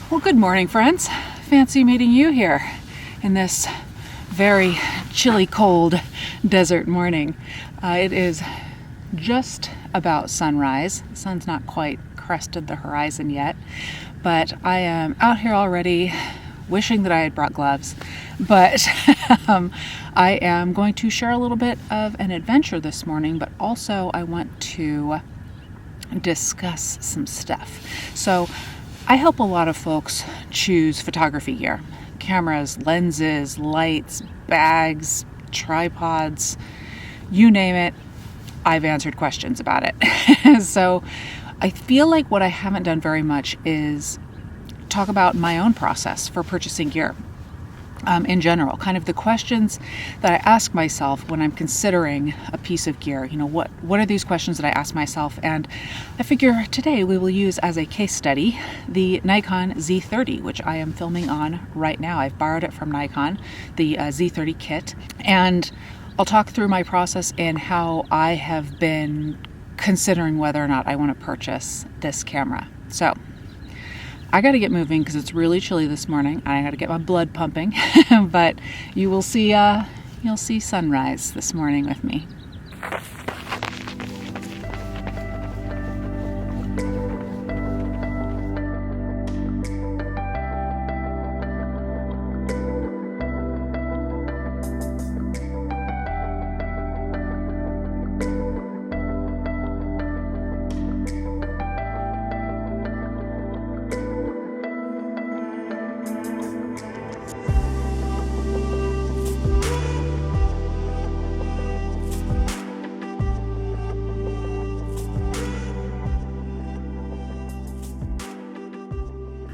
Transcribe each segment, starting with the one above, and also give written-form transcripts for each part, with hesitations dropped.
Well, good morning, friends. Fancy meeting you here in this very chilly, cold desert morning. It is just about sunrise. The sun's not quite crested the horizon yet, but I am out here already wishing that I had brought gloves. But I am going to share a little bit of an adventure this morning, but also I want to discuss some stuff. So I help a lot of folks choose photography gear: cameras, lenses, lights, bags, tripods, you name it. I've answered questions about it. So I feel like what I haven't done very much is talk about my own process for purchasing gear. In general, kind of the questions that I ask myself when I'm considering a piece of gear. You know, what are these questions that I ask myself? And I figure today we will use as a case study the Nikon Z30, which I am filming on right now. I've borrowed it from Nikon, the Z30 kit, and I'll talk through my process and how I have been considering whether or not I want to purchase this camera. So I got to get moving because it's really chilly this morning. I got to get my blood pumping, but you'll see sunrise this morning with me.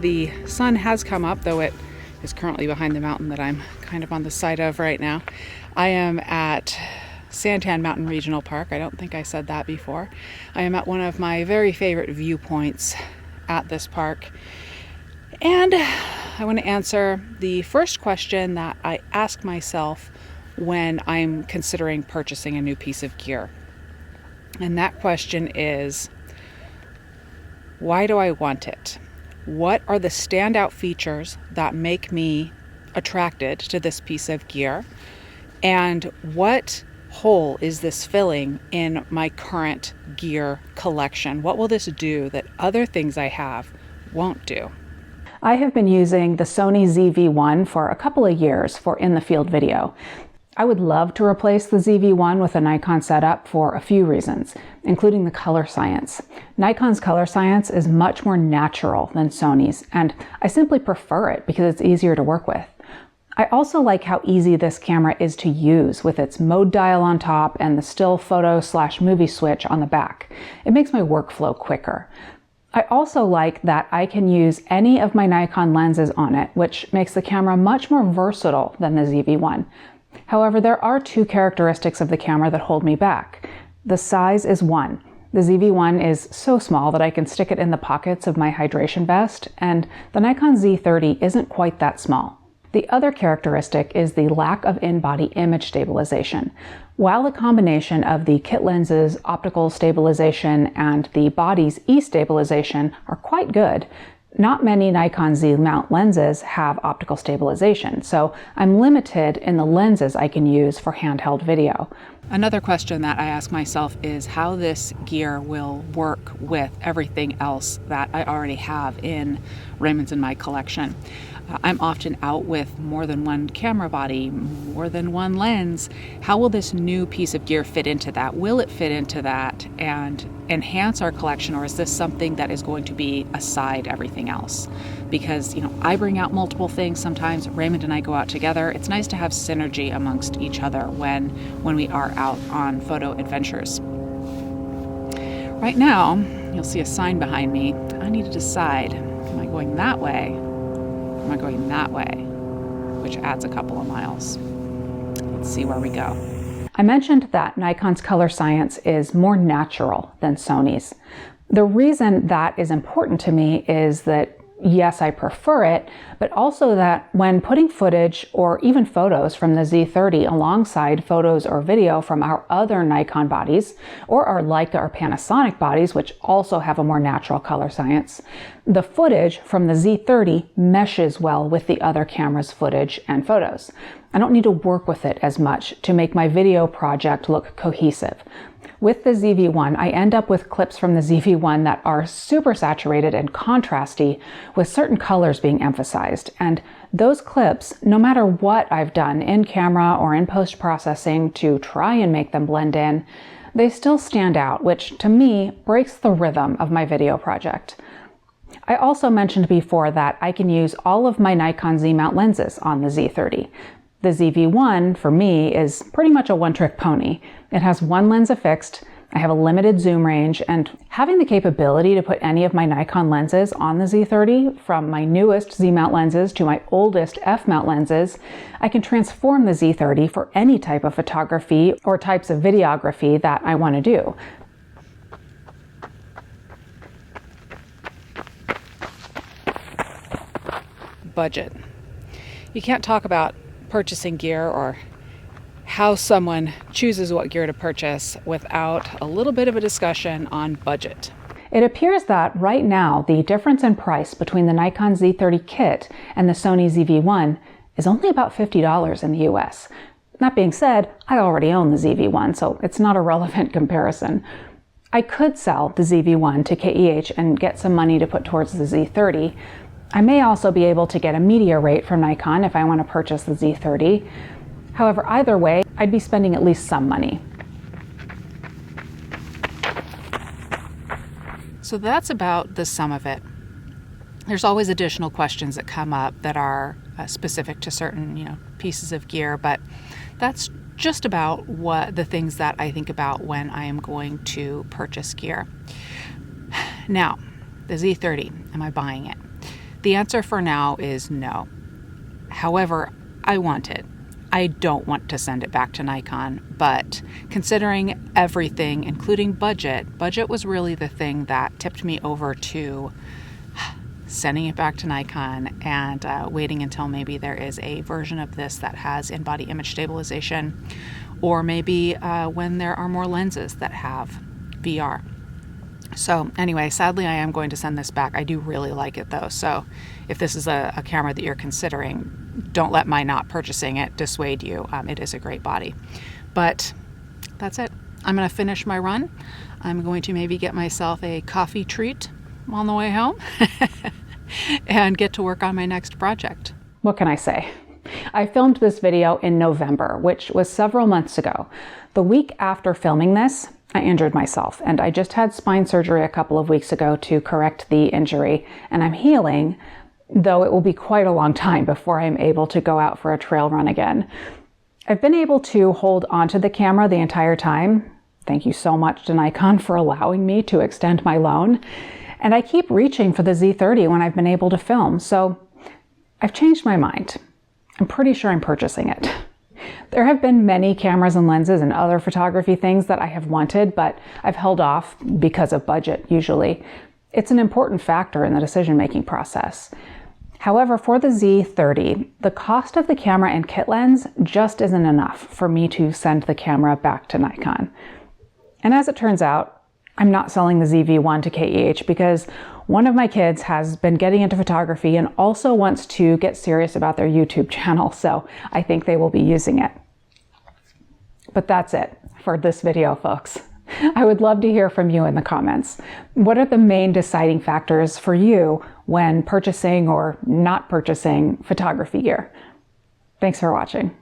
The sun has come up, though it is currently behind the mountain that I'm kind of on the side of right now. I am at SanTan Mountain Regional Park. I don't think I said that before. I am at one of my very favorite viewpoints at this park. And I want to answer the first question that I ask myself when I'm considering purchasing a new piece of gear. And that question is, why do I want it? What are the standout features that make me attracted to this piece of gear? And what hole is this filling in my current gear collection? What will this do that other things I have won't do? I have been using the Sony ZV-1 for a couple of years for in-the-field video. I would love to replace the ZV-1 with a Nikon setup for a few reasons, including the color science. Nikon's color science is much more natural than Sony's, and I simply prefer it because it's easier to work with. I also like how easy this camera is to use with its mode dial on top and the still photo/movie switch on the back. It makes my workflow quicker. I also like that I can use any of my Nikon lenses on it, which makes the camera much more versatile than the ZV-1. However, there are two characteristics of the camera that hold me back. The size is one. The ZV-1 is so small that I can stick it in the pockets of my hydration vest, and the Nikon Z30 isn't quite that small. The other characteristic is the lack of in-body image stabilization. While the combination of the kit lens's optical stabilization and the body's E-stabilization are quite good, not many Nikon Z mount lenses have optical stabilization, so I'm limited in the lenses I can use for handheld video. Another question that I ask myself is how this gear will work with everything else that I already have in Raymond's in my collection. I'm often out with more than one camera body, more than one lens. How will this new piece of gear fit into that? Will it fit into that and enhance our collection, or is this something that is going to be aside everything else? Because, you know, I bring out multiple things sometimes. Raymond and I go out together. It's nice to have synergy amongst each other when we are out on photo adventures. Right now, you'll see a sign behind me. I need to decide, am I going that way? Am I going that way? Which adds a couple of miles. Let's see where we go. I mentioned that Nikon's color science is more natural than Sony's. The reason that is important to me is that yes, I prefer it, but also that when putting footage or even photos from the Z30 alongside photos or video from our other Nikon bodies, or our Leica or Panasonic bodies, which also have a more natural color science, the footage from the Z30 meshes well with the other camera's footage and photos. I don't need to work with it as much to make my video project look cohesive. With the ZV-1, I end up with clips from the ZV-1 that are super saturated and contrasty, with certain colors being emphasized. And those clips, no matter what I've done in camera or in post-processing to try and make them blend in, they still stand out, which to me breaks the rhythm of my video project. I also mentioned before that I can use all of my Nikon Z mount lenses on the Z30. The ZV-1, for me, is pretty much a one-trick pony. It has one lens affixed, I have a limited zoom range, and having the capability to put any of my Nikon lenses on the Z30, from my newest Z-mount lenses to my oldest F-mount lenses, I can transform the Z30 for any type of photography or types of videography that I want to do. Budget. You can't talk about purchasing gear or how someone chooses what gear to purchase without a little bit of a discussion on budget. It appears that right now the difference in price between the Nikon Z30 kit and the Sony ZV-1 is only about $50 in the US. That being said, I already own the ZV-1, so it's not a relevant comparison. I could sell the ZV-1 to KEH and get some money to put towards the Z30. I may also be able to get a media rate from Nikon if I want to purchase the Z30. However, either way, I'd be spending at least some money. So that's about the sum of it. There's always additional questions that come up that are specific to certain, pieces of gear, but that's just about what the things that I think about when I am going to purchase gear. Now, the Z30, am I buying it? The answer for now is no. However, I want it. I don't want to send it back to Nikon, but considering everything, including budget was really the thing that tipped me over to sending it back to Nikon and waiting until maybe there is a version of this that has in-body image stabilization, or maybe when there are more lenses that have VR. So anyway, sadly, I am going to send this back. I do really like it though. So if this is a camera that you're considering, don't let my not purchasing it dissuade you. It is a great body. But that's it. I'm going to finish my run. I'm going to maybe get myself a coffee treat on the way home and get to work on my next project. What can I say? I filmed this video in November, which was several months ago. The week after filming this, I injured myself, and I just had spine surgery a couple of weeks ago to correct the injury, and I'm healing, though it will be quite a long time before I'm able to go out for a trail run again. I've been able to hold onto the camera the entire time. Thank you so much to Nikon for allowing me to extend my loan. And I keep reaching for the Z30 when I've been able to film, so I've changed my mind. I'm pretty sure I'm purchasing it. There have been many cameras and lenses and other photography things that I have wanted, but I've held off because of budget, usually. It's an important factor in the decision-making process. However, for the Z30, the cost of the camera and kit lens just isn't enough for me to send the camera back to Nikon. And as it turns out, I'm not selling the ZV-1 to KEH because one of my kids has been getting into photography and also wants to get serious about their YouTube channel, so I think they will be using it. But that's it for this video, folks. I would love to hear from you in the comments. What are the main deciding factors for you when purchasing or not purchasing photography gear? Thanks for watching.